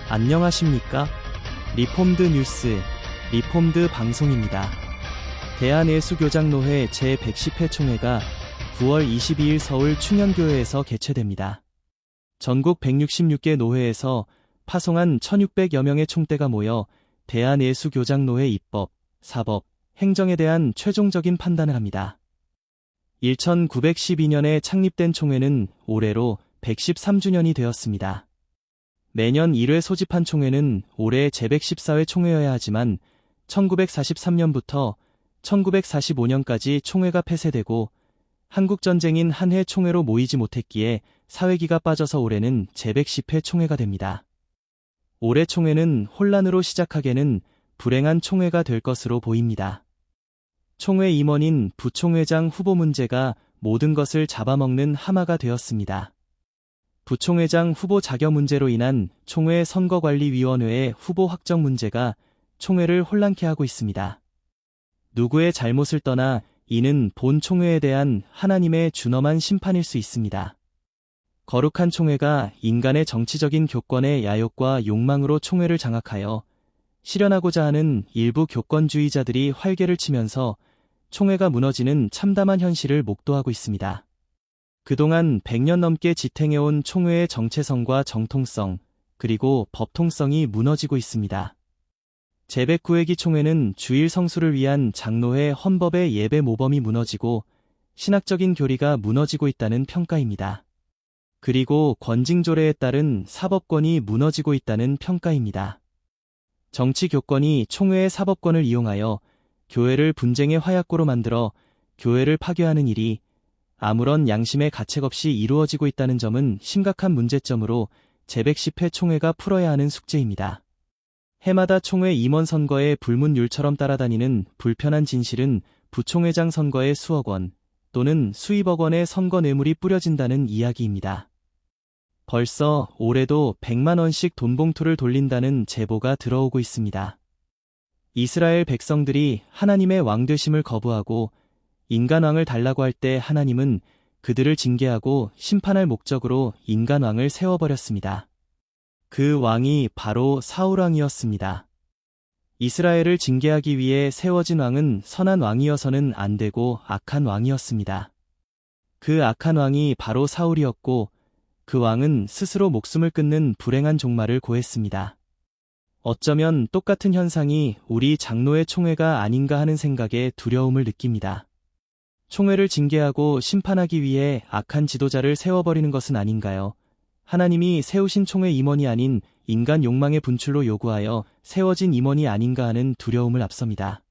안녕하십니까? 리폼드 뉴스, 리폼드 방송입니다. 대한예수교장노회 제110회 총회가 9월 22일 서울 충현교회에서 개최됩니다. 전국 166개 노회에서 파송한 1600여 명의 총대가 모여 대한예수교장노회 입법, 사법, 행정에 대한 최종적인 판단을 합니다. 1912년에 창립된 총회는 올해로 113주년이 되었습니다. 매년 1회 소집한 총회는 올해 제114회 총회여야 하지만 1943년부터 1945년까지 총회가 폐쇄되고 한국전쟁인 한해 총회로 모이지 못했기에 사회기가 빠져서 올해는 제110회 총회가 됩니다. 올해 총회는 혼란으로 시작하게는 불행한 총회가 될 것으로 보입니다. 총회 임원인 부총회장 후보 문제가 모든 것을 잡아먹는 하마가 되었습니다. 부총회장 후보 자격 문제로 인한 총회 선거관리위원회의 후보 확정 문제가 총회를 혼란케 하고 있습니다. 누구의 잘못을 떠나 이는 본 총회에 대한 하나님의 준엄한 심판일 수 있습니다. 거룩한 총회가 인간의 정치적인 교권의 야욕과 욕망으로 총회를 장악하여 실현하고자 하는 일부 교권주의자들이 활개를 치면서 총회가 무너지는 참담한 현실을 목도하고 있습니다. 그동안 100년 넘게 지탱해온 총회의 정체성과 정통성, 그리고 법통성이 무너지고 있습니다. 제109회기 총회는 주일 성수를 위한 장로회 헌법의 예배 모범이 무너지고 신학적인 교리가 무너지고 있다는 평가입니다. 그리고 권징조례에 따른 사법권이 무너지고 있다는 평가입니다. 정치교권이 총회의 사법권을 이용하여 교회를 분쟁의 화약고로 만들어 교회를 파괴하는 일이 아무런 양심의 가책 없이 이루어지고 있다는 점은 심각한 문제점으로 제110회 총회가 풀어야 하는 숙제입니다. 해마다 총회 임원 선거에 불문율처럼 따라다니는 불편한 진실은 부총회장 선거에 수억 원 또는 수십억 원의 선거 뇌물이 뿌려진다는 이야기입니다. 벌써 올해도 100만 원씩 돈봉투를 돌린다는 제보가 들어오고 있습니다. 이스라엘 백성들이 하나님의 왕되심을 거부하고 인간왕을 달라고 할 때 하나님은 그들을 징계하고 심판할 목적으로 인간왕을 세워버렸습니다. 그 왕이 바로 사울왕이었습니다. 이스라엘을 징계하기 위해 세워진 왕은 선한 왕이어서는 안 되고 악한 왕이었습니다. 그 악한 왕이 바로 사울이었고 그 왕은 스스로 목숨을 끊는 불행한 종말을 고했습니다. 어쩌면 똑같은 현상이 우리 장로회 총회가 아닌가 하는 생각에 두려움을 느낍니다. 총회를 징계하고 심판하기 위해 악한 지도자를 세워버리는 것은 아닌가요? 하나님이 세우신 총회 임원이 아닌 인간 욕망의 분출로 요구하여 세워진 임원이 아닌가 하는 두려움을 앞섭니다.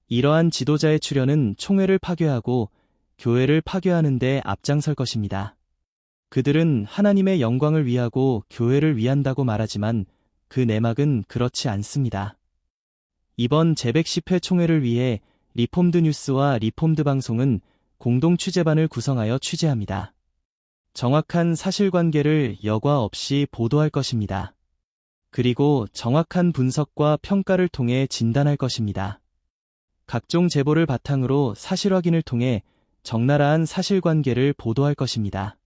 이러한 지도자의 출현은 총회를 파괴하고 교회를 파괴하는 데 앞장설 것입니다. 그들은 하나님의 영광을 위하고 교회를 위한다고 말하지만 그 내막은 그렇지 않습니다. 이번 제110회 총회를 위해 리폼드 뉴스와 리폼드 방송은 공동 취재반을 구성하여 취재합니다. 정확한 사실관계를 여과 없이 보도할 것입니다. 그리고 정확한 분석과 평가를 통해 진단할 것입니다. 각종 제보를 바탕으로 사실 확인을 통해 적나라한 사실관계를 보도할 것입니다.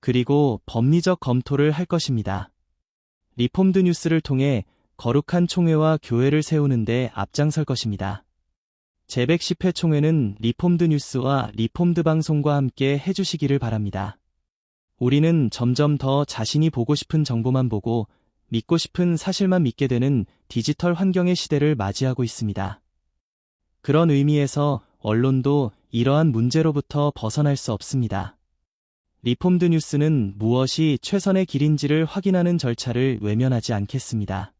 그리고 법리적 검토를 할 것입니다. 리폼드 뉴스를 통해 거룩한 총회와 교회를 세우는 데 앞장설 것입니다. 제110회 총회는 리폼드 뉴스와 리폼드 방송과 함께 해주시기를 바랍니다. 우리는 점점 더 자신이 보고 싶은 정보만 보고 믿고 싶은 사실만 믿게 되는 디지털 환경의 시대를 맞이하고 있습니다. 그런 의미에서 언론도 이러한 문제로부터 벗어날 수 없습니다. 리폼드 뉴스는 무엇이 최선의 길인지를 확인하는 절차를 외면하지 않겠습니다.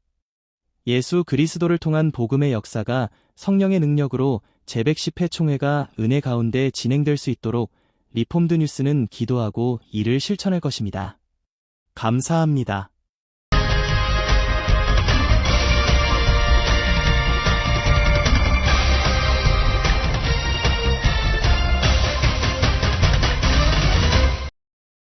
예수 그리스도를 통한 복음의 역사가 성령의 능력으로 제110회 총회가 은혜 가운데 진행될 수 있도록 리폼드 뉴스는 기도하고 이를 실천할 것입니다. 감사합니다.